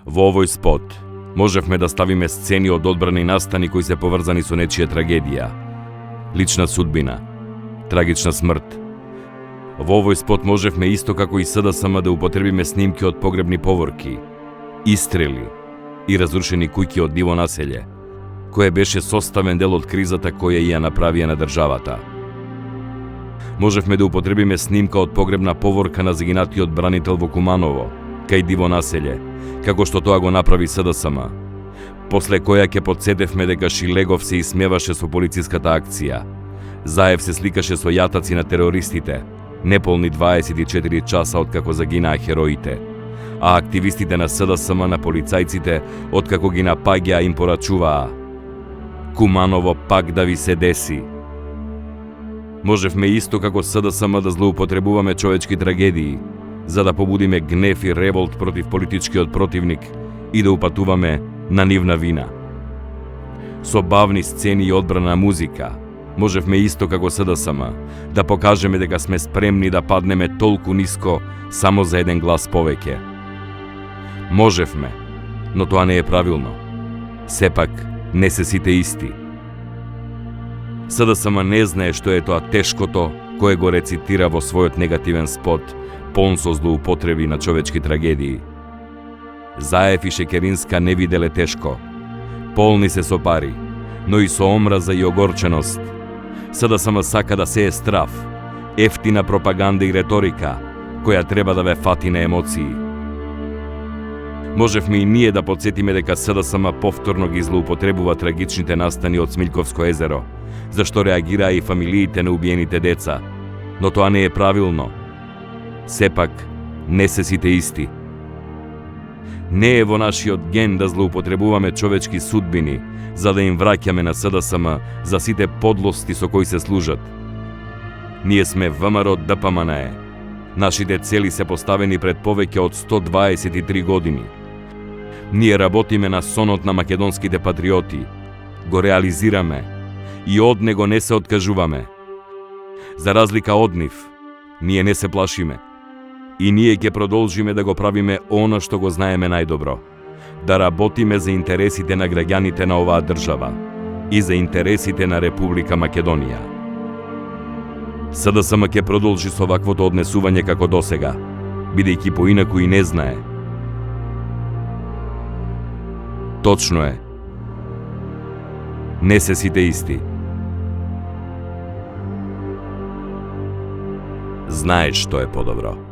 Во овој спот можевме да ставиме сцени од одбрани настани кои се поврзани со нечија трагедија, лична судбина, трагична смрт. Во овој спот можевме исто како и СДСМ да употребиме снимки од погребни поворки, истрели и разрушени куќи од диво населје, кое беше составен дел од кризата која ја направија на државата. Можевме да употребиме снимка од погребна поворка на загинатиот бранител во Куманово, кај диво населје, како што тоа го направи СДСМ, после која ќе подсетевме дека Шилегов се исмеваше со полициската акција. Заев се сликаше со јатаци на терористите, неполни 24 часа откако загинаа хероите, а активистите на СДСМ на полицајците откако ги напаѓаа им порачуваа: Куманово пак да ви се деси. Можевме исто како СДСМ да злоупотребуваме човечки трагедии, за да побудиме гнев и револт против политичкиот противник и да упатуваме на нивна вина. Со бавни сцени и одбрана музика, можевме исто како СДСМ да покажеме дека сме спремни да паднеме толку ниско само за еден глас повеќе. Можевме, но тоа не е правилно. Сепак, не се сите исти. СДСМ не знае што е тоа тешкото кое го рецитира во својот негативен спот, полн со злоупотреби на човечки трагедии. Заев и Шекеринска не виделе тешко. Полни се со пари, но и со омраза и огорченост. СДСМ сака да се е страв, ефтина пропаганда и реторика, која треба да ве фати на емоции. Можевме и ние да подсетиме дека СДСМ повторно ги злоупотребува трагичните настани од Смилковско езеро, зашто реагираа и фамилиите на убиените деца, но тоа не е правилно. Сепак, не се сите исти. Не е во нашиот ген да злоупотребуваме човечки судбини, за да им враќаме на СДСМ за сите подлости со кои се служат. Ние сме ВМРО ДПМНЕ. Нашите цели се поставени пред повеќе од 123 години. Ние работиме на сонот на македонските патриоти, го реализираме и од него не се откажуваме. За разлика од нив, ние не се плашиме. И ние ќе продолжиме да го правиме она што го знаеме најдобро. Да работиме за интересите на граѓаните на оваа држава и за интересите на Република Македонија. СДСМ ќе продолжи со ваквото однесување како досега, бидејќи поинаку и не знае. Точно е. Не се сите исти. Знаеш што е подобро.